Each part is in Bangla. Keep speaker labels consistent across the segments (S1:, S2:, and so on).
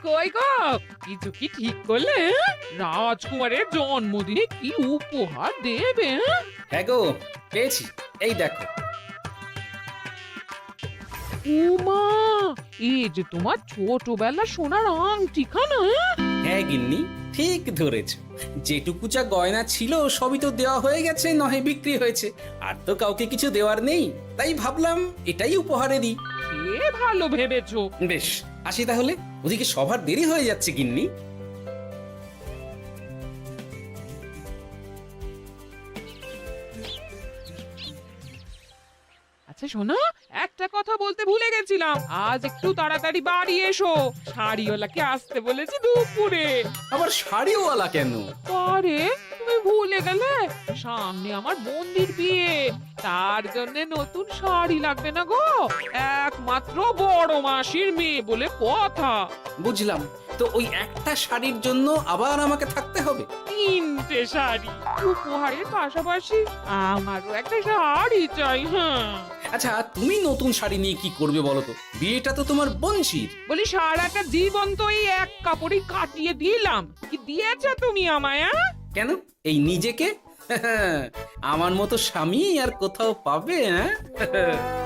S1: কই গো, কিছু কি ঠিক করলে? রাজকুমারের জন্মদিনে কি উপহার দেবে?
S2: হ্যাঁ গো, পেয়েছি। এই দেখো।
S1: উমা, এই যে তোমার ছোটবেলা সোনার আংটিখানা।
S2: হ্যাঁ গিন্নি, ঠিক ধরেছ। যেটুকু যা গয়না ছিল সবই তো দেওয়া হয়ে গেছে, নহে বিক্রি হয়েছে। আর তো কাউকে কিছু দেওয়ার নেই, তাই ভাবলাম এটাই উপহারে দিই।
S1: সে ভালো ভেবেছো।
S2: বেশ, আসি তাহলে। ওদিকে সবার দেরি হয়ে যাচ্ছে গিন্নি।
S1: আচ্ছা শোনো, একটা কথা বলতে ভুলে গেছিলাম। আজ একটু তাড়াতাড়ি বাড়ি এসো, শাড়িওয়ালাকে আসতে বলেছি দুপুরে।
S2: আবার শাড়িওয়ালা কেন?
S1: আরে তুমি ভুলে গেলে, সামনে আমার বোনদির বিয়ে, তার জন্য নতুন শাড়ি লাগবে না গো। একমাত্র বড় মাসির মেয়ে বলে কথা।
S2: বুঝলাম। তো ওই একটা শাড়ির জন্য আবার আমাকে থাকতে হবে?
S1: 3টে শাড়ি উপহারের পাশাপাশি আমারও একটা শাড়ি চাই। হ্যাঁ
S2: আচ্ছা, তুমি নতুন শাড়ি নিয়ে কি করবে বলো তো? বিয়েটা তো তোমার বংশীর।
S1: বলি, সারাটা জীবন তো এই এক কাপড়ই কাটিয়ে দিলাম, কি দিয়েছো তুমি আমায়?
S2: কেন, এই নিজেকে আমার মতো স্বামী আর কোথাও পাবে?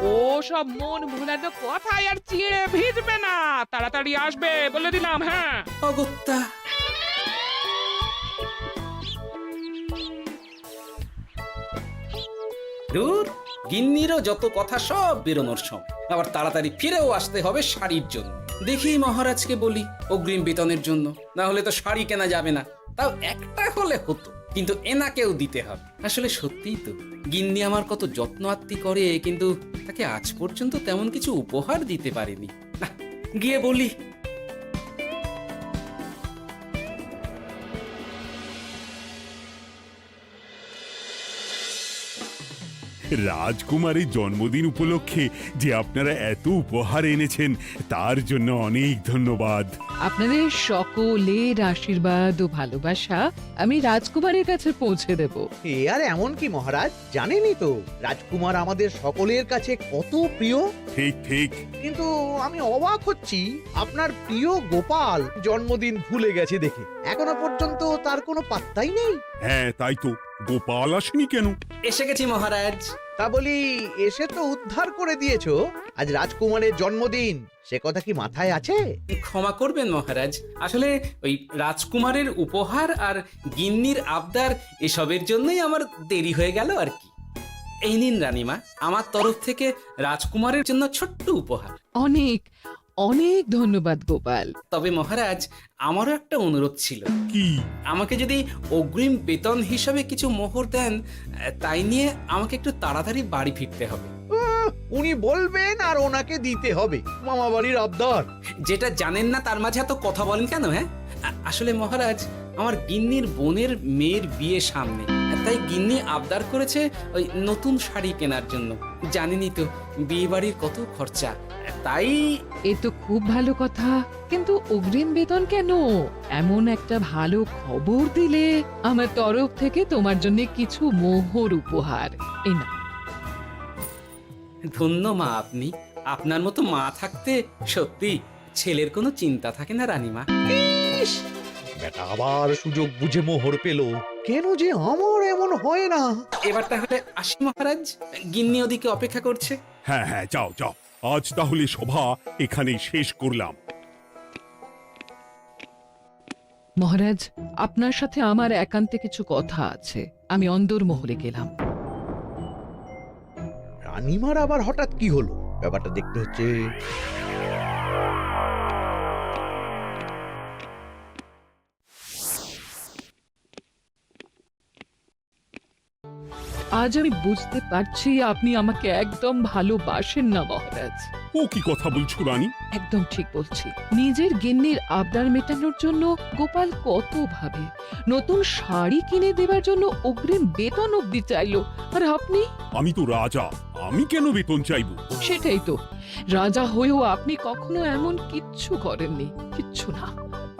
S1: ও সব মন ভুলানো কথায় আর চিড়ে ভিজবে না, তাড়াতাড়ি আসবে বলে দিলাম। হ্যাঁ
S2: অগত্যা। দূর, গিন্নিরও যত কথা সব বেরোনোর সময়। আবার তাড়াতাড়ি ফিরেও আসতে হবে শাড়ির জন্য। দেখি মহারাজকে বলি অগ্রিম বেতনের জন্য, না হলে তো শাড়ি কেনা যাবে না। তাও একটা হলে হতো, কিন্তু এনাকেও দিতে হবে। আসলে সত্যিই তো, গিন্নি আমার কত যত্ন আত্তি করে, কিন্তু তাকে আজ পর্যন্ত তেমন কিছু উপহার দিতে পারেনি। না, গিয়ে বলি।
S3: রাজকুমারের জন্মদিন উপলক্ষে যে আপনারা এত উপহার এনেছেন তার জন্য অনেক ধন্যবাদ।
S4: আপনাদের সকলের আশীর্বাদ ও ভালোবাসা আমি রাজকুমারের কাছে পৌঁছে দেব।
S5: এ আর এমন কি মহারাজ, জানেনই তো রাজকুমার আমাদের সকলের কাছে কত প্রিয়।
S3: ঠিক ঠিক।
S5: কিন্তু আমি অবাক হচ্ছি, আপনার প্রিয় গোপাল জন্মদিন ভুলে গেছে দেখে এখনো পর্যন্ত তার কোনো পাত্তাই নেই।
S3: হ্যাঁ তাই তো, গোপাল আসেনি কেন?
S2: এসে গেছি মহারাজ।
S5: তা বলি, এসে তো উদ্ধার করে দিয়েছো। আজ রাজকুমারের জন্মদিন, সে কথা কি মাথায় আছে?
S2: ক্ষমা করবেন মহারাজ, আসলে ওই রাজকুমারের উপহার আর গিন্নির আবদার এসবের জন্যই আমার দেরি হয়ে গেল আর কি। এই নিন রানীমা, আমার তরফ থেকে রাজকুমারের জন্য ছোট্ট উপহার।
S4: অনেক অনেক ধন্যবাদ গোপাল।
S2: তবে মহারাজ, আমারও একটা অনুরোধ ছিল।
S3: কি?
S2: আমাকে যদি অগ্রিম বেতন হিসাবে কিছু মোহর দেন, তাই নিয়ে আমাকে একটু তাড়াতাড়ি বাড়ি ফিরতে হবে।
S5: উনি বলবেন আর ওনাকে দিতে হবে, মামা বাড়ির আবদার।
S2: যেটা জানেন না তার মাঝে এত কথা বলেন কেন? হ্যাঁ, আসলে মহারাজ, আমার গিন্নির বোনের মেয়ের বিয়ে সামনে, তাই গিন্নি আবদার করেছে ওই নতুন শাড়ি কেনার জন্য। জানেনই তো বিয়ে বাড়ির কত খরচা, তাই।
S4: এ তো খুব ভালো কথা, কিন্তু অগ্রিম বেতন কেন? এমন একটা ভালো খবর দিলে আমার তরফ থেকে তোমার জন্য কিছু মোহর উপহার। এই না,
S2: ধন্য মা আপনি। আপনার মতো মা থাকতে সত্যি ছেলের কোনো চিন্তা থাকে না রানীমা।
S5: ইস, বেটা আবার সুযোগ বুঝে মোহর পেল। কেন যে আমার এমন হয় না।
S2: এবার তাহলে আসি মহারাজ, গিন্নি ওদিকে অপেক্ষা করছে।
S3: হ্যাঁ হ্যাঁ, যাও যাও, আজ তাহলে সভা এখানেই শেষ করলাম।
S4: মহারাজ, আপনার সাথে আমার একান্তে কিছু কথা আছে। আমি অন্দরমহলে গেলাম।
S5: রানীমার আবার হঠাৎ কি হলো, ব্যাপারটা দেখতে হচ্ছে।
S4: আজ আমি বুঝতে পারছি আপনি আমাকে একদম ভালোবাসেন না মহারাজ।
S3: ও কি কথা বলছো রানী?
S4: একদম ঠিক বলছি। নিজের গিন্নির আবদার মেটানোর জন্য গোপাল কত ভাবে, নতুন শাড়ি কিনে দেওয়ার জন্য অগ্রিম বেতন অব্দি চাইলো, আর আপনি?
S3: আমি তো রাজা, আমি কেন বেতন চাইবো?
S4: সেটাই তো, রাজা হয়েও আপনি কখনো এমন কিচ্ছু করেননি, কিচ্ছু না।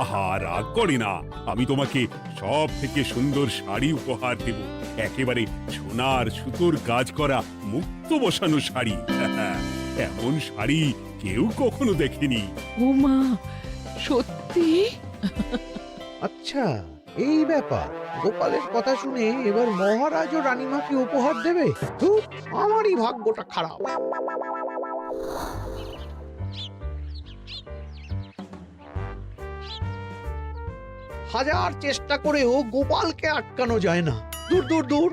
S3: আহা, রাগ করে না, আমি তোমাকে সব থেকে সুন্দর শাড়ি উপহার দেব। একেবারে সোনার সুতোর কাজ করা মুক্ত বসানো শাড়ি। এমন শাড়ি কেউ কখনো দেখেনি।
S4: ও মা, সত্যি? সত্যি?
S5: আচ্ছা, এই ব্যাপার। গোপালের কথা শুনে এবার মহারাজ ও রানীমাকে উপহার দেবে? ধুর, আমারই ভাগ্যটা খারাপ। হাজার চেষ্টা করেও গোপালকে আটকানো যায় না। দূর দূর দূর,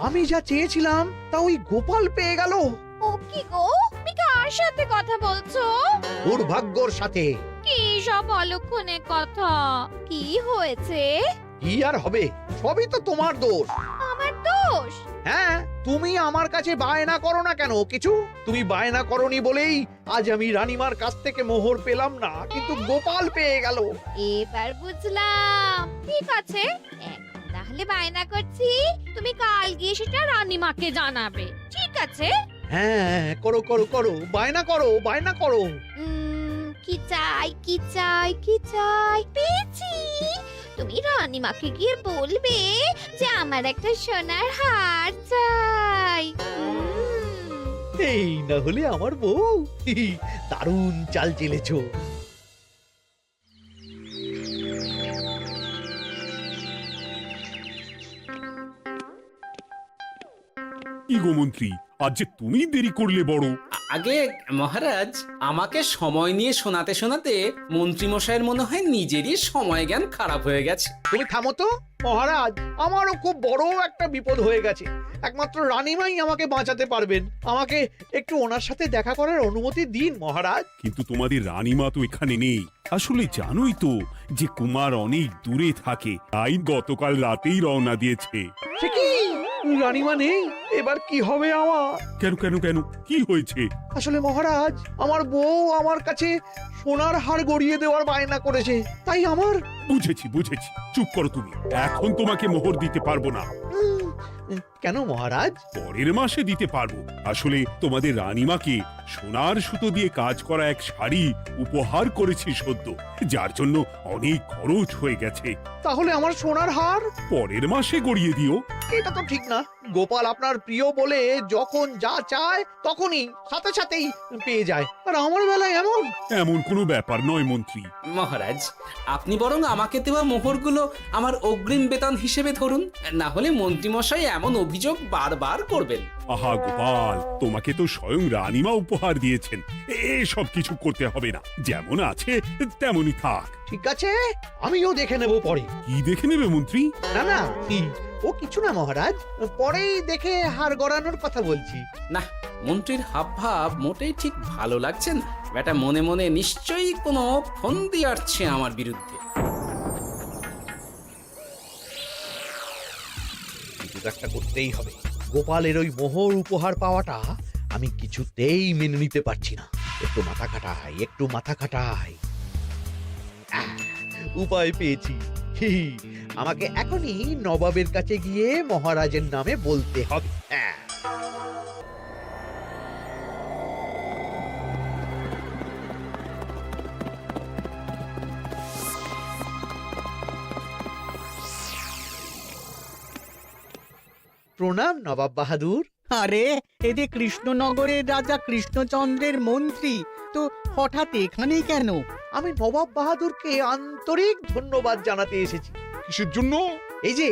S5: আমি যা চেয়েছিলাম তা ওই গোপাল পেয়ে গেল।
S6: ও কি গো, তুমি কার সাথে কথা বলছো?
S5: দুর্ভাগ্যর সাথে।
S6: কি সব অলক্ষণে কথা? কি হয়েছে?
S5: কি আর হবে, সবই তো তোমার দোষ।
S6: আমার দোষ?
S5: হ্যাঁ, তুমি আমার কাছে বায়না করো না কেন কিছু? তুমি বায়না করনি বলেই আজ আমি রানীমার কাছ থেকে মোহর পেলাম না, কিন্তু গোপাল পেয়ে গেল।
S6: এবার বুঝলাম। ঠিক আছে, এখন তাহলে বায়না করছি, তুমি কাল গিয়ে সেটা রানীমাকে জানাবে। ঠিক আছে?
S5: হ্যাঁ, করো করো করো, বায়না করো, বায়না করো।
S6: কি চাই, কি চাই, কি চাই? পেয়েছি। তুমি রানীমাকে গিয়ে বলবে যে আমার একটা সোনার হার চাই।
S5: এই না হলে আমার বউ। দারুণ চাল চেলেছো।
S3: কি গো মন্ত্রী, আজ যে তুমি দেরি করলে বড়।
S2: আগে মহারাজ, আমাকে সময় নিয়ে শোনাতে শোনাতে মন্ত্রীমশাইয়ের মনে হয় নিজেরই সময় জ্ঞান খারাপ হয়ে গেছে।
S5: তুমি থামো তো মহারাজ, আমারও খুব বড় একটা বিপদ হয়ে গেছে। একমাত্র রানীমাই আমাকে বাঁচাতে পারবেন। আমাকে একটু ওনার সাথে দেখা করার অনুমতি দিন মহারাজ।
S3: কিন্তু তোমাদের রানীমা তো এখানে নেই। আসলে জানোই তো যে কুমার অনেক দূরে থাকে, তাই গতকাল রাতেই রওনা দিয়েছে।
S5: সে কি, রানীমা নেই? এবার কি হবে আমার?
S3: কেন কেন কেন, কি হয়েছে?
S5: আসলে মহারাজ, আমার বউ আমার কাছে সোনার হার গড়িয়ে দেওয়ার বায়না করেছে, তাই আমার।
S3: বুঝেছি বুঝেছি, চুপ করো তুমি। এখন তোমাকে মোহর দিতে পারবো না।
S5: কেন মহারাজ?
S3: পরের মাসে দিতে পারবো। আসলে তোমাদের রানীমাকে সোনার সুতো দিয়ে কাজ করা এক শাড়ি উপহার করেছি সদ্য, যার জন্য অনেক খরচ হয়ে গেছে।
S5: তাহলে আমার সোনার হার
S3: পরের মাসে গড়িয়ে দিও।
S5: এটা তো ঠিক না। গোপাল আপনার প্রিয় বলে যখন যা চায় তখনই সাথে সাথেই পেয়ে যায়, আর আমার বেলায় এমন।
S3: এমন কোনো ব্যাপার নয় মন্ত্রী।
S2: মহারাজ, আপনি বরং আমাকে দেওয়া মোহরগুলো আমার অগ্রিম বেতন হিসেবে ধরুন, না হলে মন্ত্রীমশাই এমন অভিযোগ বারবার করবেন।
S3: আহা গোপাল, তোমাকে তো স্বয়ং রানীমা উপহার দিয়েছেন, এসব কিছু করতে হবে না। যেমন আছে তেমনই থাক।
S5: ঠিক আছে, আমিও দেখে নেব পরে।
S3: কি দেখে নেবে মন্ত্রী?
S5: না না, ও কিছু না মহারাজ, পরেই দেখে হার গড়ানোর কথা বলছি।
S2: না, মন্ত্রীর হাবভাব মোটেই ঠিক ভালো লাগছে না। বেটা মনে মনে নিশ্চয়ই কোনো ফন্দি আটছে আমার বিরুদ্ধে।
S5: কিছু একটা করতেই হবে। গোপালের ওই মোহর উপহার পাওয়াটা আমি কিছুতেই মেনে নিতে পারছি না। একটু মাথা খাটাই, একটু মাথা খাটাই। উপায় পেয়েছি। আমাকে এখনই নবাবের কাছে গিয়ে মহারাজের নামে বলতে হবে। প্রণাম নবাব বাহাদুর।
S7: আরে এ যে কৃষ্ণনগরের রাজা কৃষ্ণচন্দ্রের মন্ত্রী, তো হঠাৎ এখানেই কেন?
S5: আমি নবাব বাহাদুরকে আন্তরিক ধন্যবাদ জানাতে এসেছি।
S8: কিসের জন্য?
S5: এই যে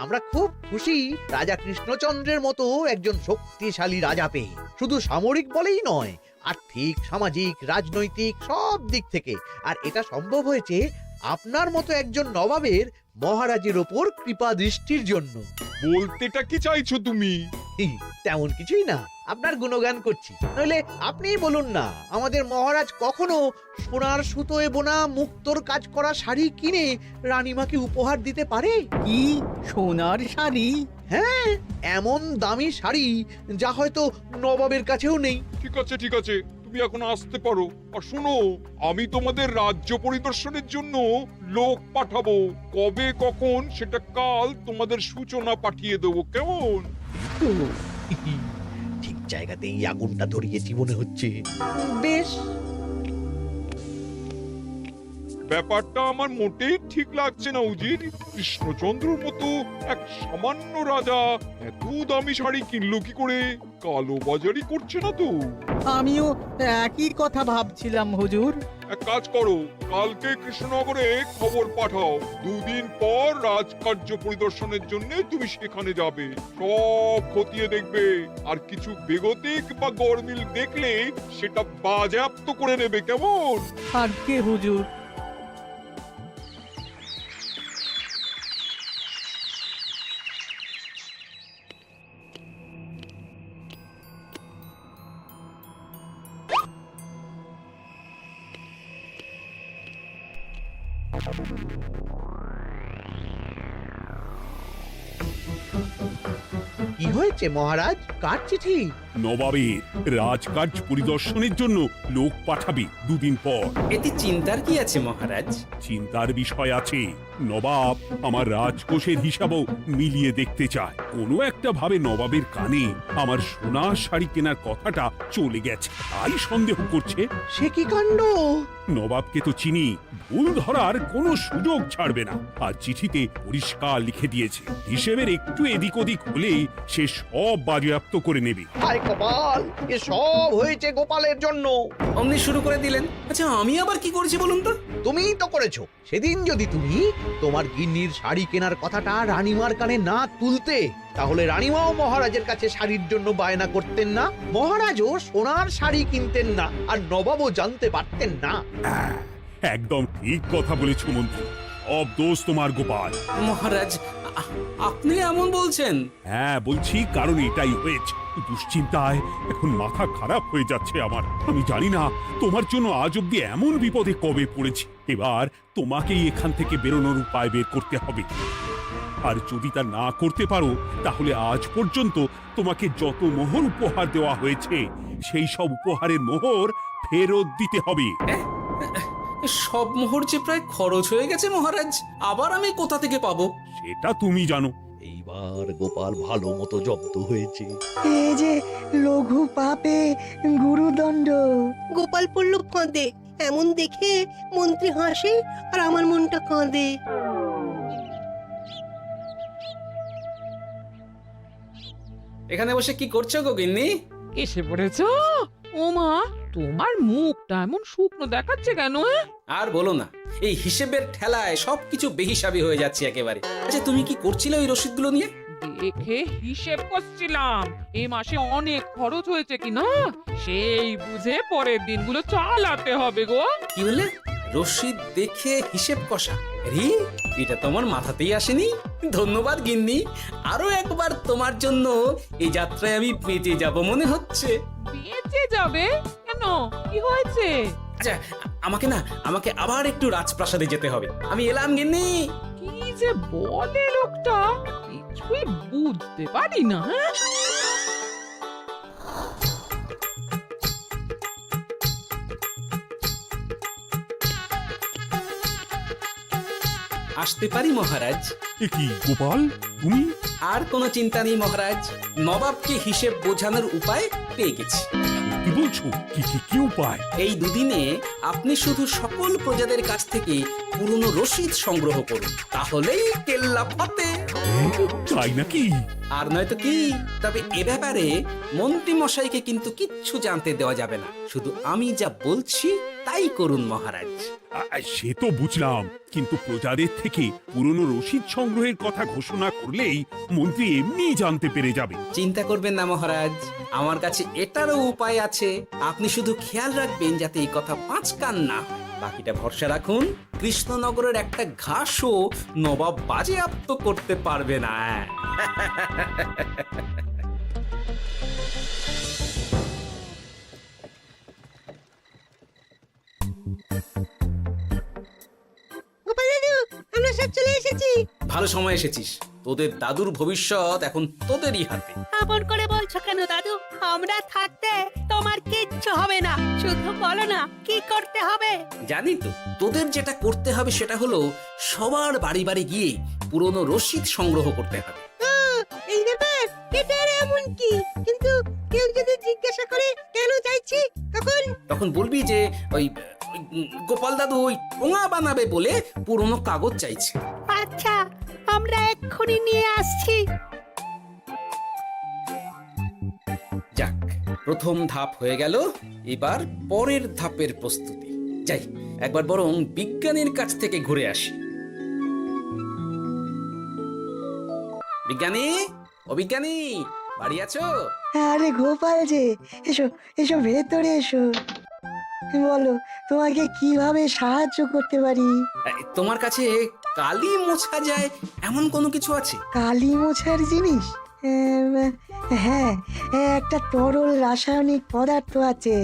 S5: আমরা খুব খুশি রাজা কৃষ্ণচন্দ্রের মতো একজন শক্তিশালী রাজা পেয়ে। শুধু সামরিক বলেই নয়, আর্থিক, সামাজিক, রাজনৈতিক সব দিক থেকে। আর এটা সম্ভব হয়েছে আপনার মতো একজন নবাবের মহারাজের ওপর কৃপা দৃষ্টির জন্য।
S8: বলতেটা কি চাইছো তুমি?
S5: তেমন কিছুই না, আপনার গুণগান করছি। নইলে আপনিই বলুন না, আমাদের মহারাজ কখনো সোনার সুতোয় বোনা মুক্তোর কাজ করা শাড়ি কিনে রানীমাকে উপহার দিতে পারে?
S7: কি সোনার শাড়ি?
S5: হ্যাঁ, এমন দামি শাড়ি যা হয়তো নবাবের কাছেও নেই।
S8: ঠিক আছে ঠিক আছে, তুমি এখন আসতে পারো। আর শোনো, আমি তোমাদের রাজ্য পরিদর্শনের জন্য লোক পাঠাবো। কবে কখন সেটা কাল তোমাদের সূচনা পাঠিয়ে দেবো, কেমন?
S5: তো, ঠিক জায়গাতেই আগুনটা ধরিয়েছি মনে হচ্ছে। বেশ।
S8: ব্যাপারটা আমার মোটেই ঠিক লাগছে না উজির। কৃষ্ণচন্দ্রর মতো এক সামান্য রাজা এত দামি শাড়ি কিনলো কি করে? কালো বাজারি করছে না তো?
S7: আমিও একই কথা ভাবছিলাম হুজুর।
S8: এক কাজ করো, কালকে কৃষ্ণনগরে খবর পাঠাও, 2 দিন পর রাজকার্য পরিদর্শনের জন্য তুমি সেখানে যাবে। সব খতিয়ে দেখবে, আর কিছু বেগতিক বা গরমিল দেখলে সেটা বাজেয়াপ্ত করে নেবে, কেমন?
S7: আর কে হুজুর?
S5: কি হয়েছে মহারাজ? কার চিঠি?
S3: নবাবের রাজকার্য পরিদর্শনের জন্য লোক পাঠাবে 2 দিন পর।
S2: এতে চিন্তার কি আছে মহারাজ?
S3: চিন্তার বিষয় আছে। নবাব আমার রাজকোষের হিসাবও মিলিয়ে দেখতে চায়। কোনো একটা ভাবে নবাবের কানে আমার সোনার শাড়ি কেনার কথাটা চলে গেছে, তাই সন্দেহ করছে।
S5: সে কি কাণ্ড!
S3: নবাবকে তো চিনি, ভুল ধরার কোনো সুযোগ ছাড়বে না। আর চিঠিতে পরিষ্কার লিখে দিয়েছে, হিসেবের একটু এদিক ওদিক হলেই সে সব বাজেয়াপ্ত করে নেবে।
S5: হায় কপাল! এ সব হয়েছে গোপালের জন্য।
S2: অমনি শুরু করে দিলেন। আচ্ছা, আমি আবার কি করেছি বলুন তো?
S5: তুমিই তো করেছো। সেদিন যদি তুমি তোমার গিন্নির শাড়ি কেনার কথাটা রানীমার কানে না তুলতে, তাহলে রানীমাও মহারাজের কাছে শাড়ির জন্য বায়না করতেন না, মহারাজও সোনার শাড়ি কিনতেন না, আর নবাবও জানতে পারতেন না।
S3: একদম ঠিক কথা বলেছ মন্ত্রী, সব দোষ তোমার গোপাল।
S2: মহারাজ, আপনি এমন বলছেন?
S3: হ্যাঁ বলছি, কারণ এটাই হয়েছে। দুশ্চিন্তায় এখন মাথা খারাপ হয়ে যাচ্ছে আমার। আমি জানি না তোমার জন্য আজ অব্দি এমন বিপদে কবে পড়েছি। এবার তোমাকেই এখান থেকে বেরোনোর উপায় বের করতে হবে। আর যদি তা না করতে পারো, তাহলে আজ পর্যন্ত তোমাকে যত মোহর উপহার দেওয়া হয়েছে, সেই সব উপহারের মোহর ফেরত দিতে হবে।
S2: সব মোহর যে প্রায় খরচ হয়ে গেছে মহারাজ, আবার আমি কোথা থেকে পাবো?
S3: সেটা তুমি জানো।
S5: এইবার গোপাল ভালো মতো জব্দ হয়েছে।
S9: এ যে লঘু পাপে গুরুদণ্ড।
S10: গোপাল পড়ল ফাঁদে। এমন দেখে মন্ত্রী হাসে আর আমার মনটা কাঁদে।
S2: এখানে বসে কি করছো গো গিন্নি?
S1: এসে পড়েছ? ওমা, তোমার মুখটা এমন শুকনো দেখাচ্ছে কেন?
S2: আর বলো না, এই হিসেবের ঠেলায় সবকিছু বেহিসাবি হয়ে যাচ্ছে একেবারে। আচ্ছা, তুমি কি করছিলে ওই রসিদগুলো নিয়ে?
S1: দেখে হিসেব করছিলাম এই মাসে অনেক খরচ হয়েছে কিনা, সেই বুঝে পরের দিনগুলো চালাতে হবে গো।
S2: কি বলে? রসিদ দেখে হিসেব কষা? আরে, এটা তোমার মাথাতেই আসেনি। ধন্যবাদ গিন্নি, আরো একবার তোমার জন্য এই যাত্রায় আমি বেঁচে যাব মনে হচ্ছে।
S1: বেঁচে যাবে কেন? কি হয়েছে?
S2: আচ্ছা, আমাকে আবার একটু রাজপ্রাসাদে যেতে হবে। আমি এলাম গিন্নি।
S1: কি যে বলে লোকটা, কিছুই বুঝতে পারি না।
S2: আসতে পারি মহারাজ?
S3: এ কি গোপাল, তুমি?
S2: আর কোনো চিন্তা নেই মহারাজ, নবাবকে হিসেব বোঝানোর উপায় পেয়ে গেছি।
S3: কি বলছো? কি উপায়?
S2: এই দুদিনে আপনি শুধু সকল প্রজাদের কাছ থেকে পুরনো রসিদ সংগ্রহ করুন, তাহলেই কেল্লা ফতে।
S3: তাই নাকি?
S2: আর নয়তো কি? তবে এ ব্যাপারে মন্ত্রী মশাইকে কিন্তু কিচ্ছু জানতে দেওয়া যাবে না। শুধু আমি যা বলছি তাই করুন মহারাজ।
S3: সে তো বুঝলাম, কিন্তু প্রজাদের থেকে পুরনো রসিদ সংগ্রহের কথা ঘোষণা করলেই মন্ত্রী এমনি জানতে পেরে যাবে।
S2: চিন্তা করবেন না মহারাজ, আমার কাছে এটারও উপায় আছে। আপনি শুধু খেয়াল রাখবেন যাতে এই কথা 5 কান না হয়। বাকিটা ভরসা রাখুন, কৃষ্ণনগরের একটা ঘাসও নবাব বাজেয়াপ্ত করতে পারবে না।
S10: গোপাল দাদু, আমরা সব চলে এসেছি।
S2: ভালো সময় এসেছিস, তোদের দাদুর ভবিষ্যৎ এখন তোদেরই হাতে।
S10: আপন করে বলছো কেন দাদু? আমরা থাকতে তোমার কিচ্ছু হবে না। শুধু বলো না কি করতে হবে।
S2: জানি তো, তোদের যেটা করতে হবে সেটা হলো সবার বাড়ি বাড়ি গিয়ে পুরনো রসিদ সংগ্রহ করতে হবে।
S10: এই ব্যাপার, এটা এমন কি? কিন্তু কেউ যদি জিজ্ঞাসা করে কেন চাইছি, তখন
S2: তখন বলবি যে ওই গোপাল দাদু ওই টোঙা বানাবে বলে পুরনো কাগজ চাইছে।
S10: আচ্ছা, আমরা এক্ষুনি নিয়ে আসছি।
S2: যাক, প্রথম ধাপ হয়ে গেল, এবার পরের ধাপের প্রস্তুতি। যাই, একবার বরং বিজ্ঞানীর কাছ থেকে ঘুরে আসি। বিজ্ঞানী, ও বিজ্ঞানী, বাড়ি আছো?
S9: আরে গোপাল যে, এসো এসো ভেতরে এসো। বলো, তোমাকে কিভাবে সাহায্য করতে পারি?
S2: তোমার কাছে কালি মোছা যায় এমন কোনো কিছু আছে?
S9: কালি মোছার জিনিস? হ্যাঁ, একটা তরল রাসায়নিক পদার্থ আছে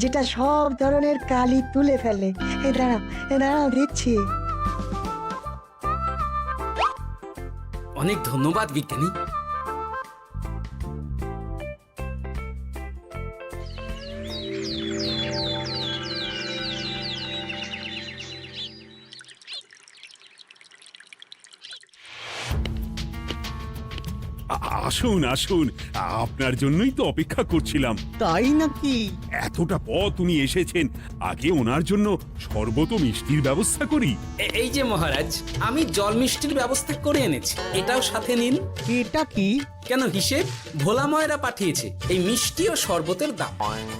S9: যেটা সব ধরনের কালি তুলে ফেলে। দাঁড়াও দিচ্ছি।
S2: অনেক ধন্যবাদ বিজ্ঞানী।
S3: আসুন আসুন, আপনার জন্যই তো অপেক্ষা করছিলাম।
S7: তাই নাকি?
S3: এতটা পথ উনি এসেছেন, আগে ওনার জন্য শরবত ও মিষ্টির ব্যবস্থা করি।
S2: এই যে মহারাজ, আমি জল মিষ্টির ব্যবস্থা করে এনেছি, এটাও সাথে নিন।
S7: এটা কি?
S2: কেন, হিসেব ভোলা ময়রা পাঠিয়েছে এই মিষ্টি ও শরবতের দাম।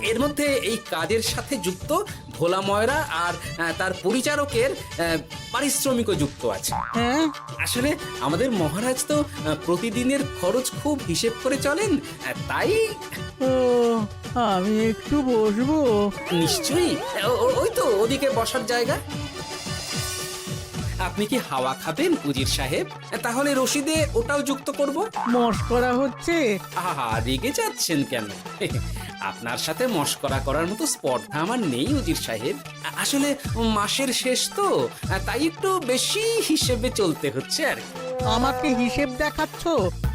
S2: এর মধ্যে এই কাজের সাথে যুক্ত ভোলা ময়রা আর তার পরিচারকের পারিশ্রমিকও যুক্ত আছে।
S7: হ্যাঁ,
S2: আসলে আমাদের মহারাজ তো প্রতিদিনের খরচ খুব হিসেব করে চলেন, তাই।
S7: ও, আমি একটু বসবো?
S2: নিশ্চয়ই, ওই তো ওদিকে বসার জায়গা। আপনি কি হাওয়া খাবেন উজির সাহেব? তাহলে রশিদে ওটাও যুক্ত করব।
S7: মশকরা হচ্ছে?
S2: আহা, রেগে যাচ্ছেন কেন? আপনার সাথে মশকরা করার মতো স্পর্ধা আমার নেই উজির সাহেব। আসলে মাসের শেষ তো, তাই একটু বেশি হিসেবে চলতে হচ্ছে আর কি।
S7: আমাকে হিসেব দেখাচ্ছ?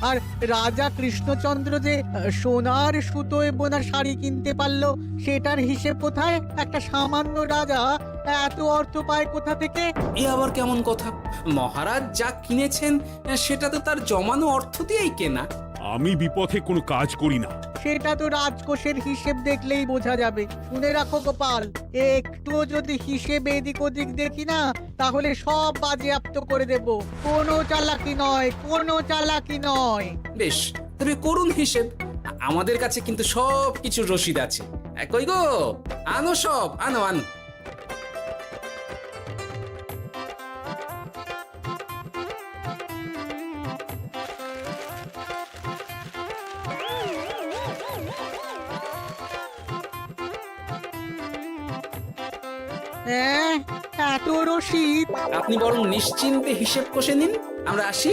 S7: আর রাজা কৃষ্ণচন্দ্র যে সোনার সুতোয় বোনা শাড়ি কিনতে পারলো, সেটার হিসেব কোথায়? একটা সামান্য রাজা এত অর্থ পায় কোথা থেকে?
S2: এ আবার কেমন কথা? মহারাজ যা কিনেছেন সেটা তো তার জমানো অর্থ দিয়েই কেনা।
S3: আমি বিপথে কোনো কাজ করি না।
S7: সেটা তো রাজকোষের হিসেব দেখলেই বোঝা যাবে। শুনে রাখো গোপাল, একটুও যদি হিসেব এদিক ওদিক দেখি না, তাহলে সব বাজেয়াপ্ত করে দেব। কোনো চালাকি নয়, কোনো চালাকি নয়।
S2: বেশ, তবে করুন হিসেব। আমাদের কাছে কিন্তু সব কিছু রসিদ আছে। কই গো, আনো সব, আনো আনো।
S7: হ্যাঁ, এত রসিদ?
S2: আপনি বরং নিশ্চিন্তে হিসেব কষে নিন, আমরা আসি।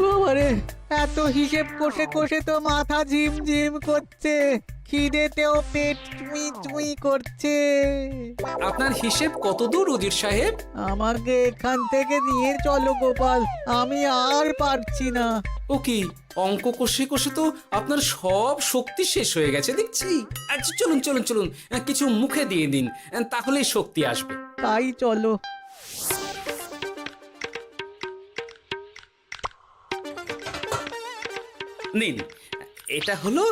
S7: বাবারে, এত হিসেব কষে কষে তো মাথা ঝিমঝিম করছে, খিদেতেও পেট চুই চুই করছে।
S2: আপনার হিসেব কত দূর উজির সাহেব?
S7: আমাকে এখান থেকে নিয়ে চলো গোপাল, আমি আর পারছি না।
S2: ও কি, অঙ্ক কষে কষে তো আপনার সব শক্তি শেষ হয়ে গেছে দেখছি। আচ্ছা চলুন চলুন চলুন, কিছু মুখে দিয়ে দিন, তাহলেই শক্তি আসবে।
S7: তাই চলো।
S2: নিন, এটা হলো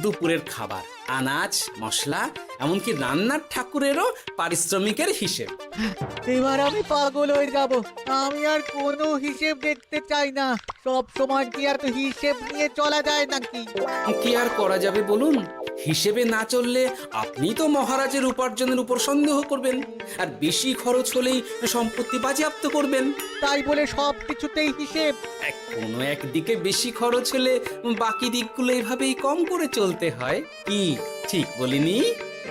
S2: দুপুরের খাবার, আনাজ মশলা এমনকি রান্নার ঠাকুরেরও পারিশ্রমিকের হিসেব।
S7: এবার আমি পাগল হয়ে যাব। আমি আর কোনো হিসেব দেখতে চাই না। সব সময় কি আর হিসেব নিয়ে চলা যায় নাকি?
S2: কি আর করা যাবে বলুন? হিসেবে না চললে আপনি তো মহারাজের উপার্জনের উপর সন্দেহ করবেন, আর বেশি খরচ হলেই সম্পত্তি বাজেয়াপ্ত করবেন।
S7: তাই বলে সব কিছুতেই হিসেব?
S2: কোনো একদিকে বেশি খরচ হলে বাকি দিকগুলো এইভাবেই কম করে চলতে হয়। কি ঠিক বলিনি?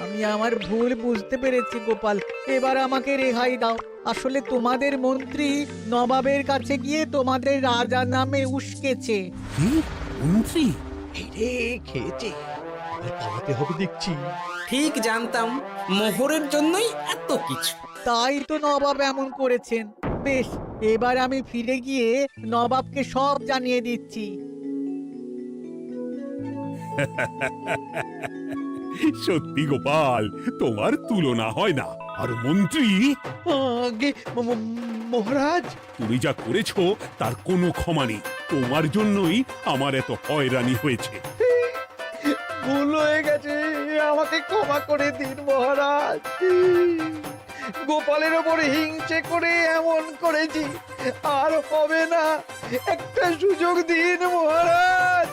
S7: আমি আমার ভুল বুঝতে পেরেছি গোপাল, এবার আমাকে রেহাই দাও। আসলে তোমাদের মন্ত্রী নবাবের কাছে গিয়ে তোমাদের রাজা নামে উস্কেছে।
S3: কি? মন্ত্রী?
S5: এই রে, খেয়েছে, আর পালাতে হবে দেখছি।
S2: ঠিক জানতাম, মোহরের জন্যই এত কিছু।
S7: তাই তো নবাব এমন করেছেন। বেশ, এবার আমি ফিরে গিয়ে নবাবকে সব জানিয়ে দিচ্ছি।
S3: সত্যি গোপাল, তোমার তুলনা হয় না। আর মন্ত্রী,
S5: আগে মহারাজ,
S3: তুমি যা করেছো তার কোনো ক্ষমা নেই। তোমার জন্যই আমার এত হয়রানি হয়েছে।
S5: ভুল হয়ে গেছে, আমাকে ক্ষমা করে দিন মহারাজ। গোপালের ওপরে হিংসে করে এমন করেছি, আর হবে না। একটা সুযোগ দিন মহারাজ।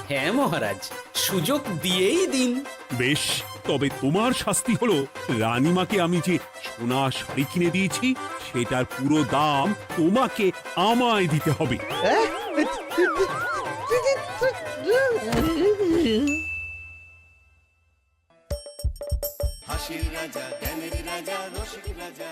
S2: হ্যাঁ মহারাজ, সুযোগ দিয়েই দিন।
S3: বেশ, তবে তোমার শাস্তি হলো রানীমাকে আমি যে সোনা শাড়ি কিনে দিয়েছি সেটার পুরো দাম তোমাকে আমায় দিতে হবে।
S5: হাসির রাজা, জ্ঞানের রাজা, রসিক রাজা।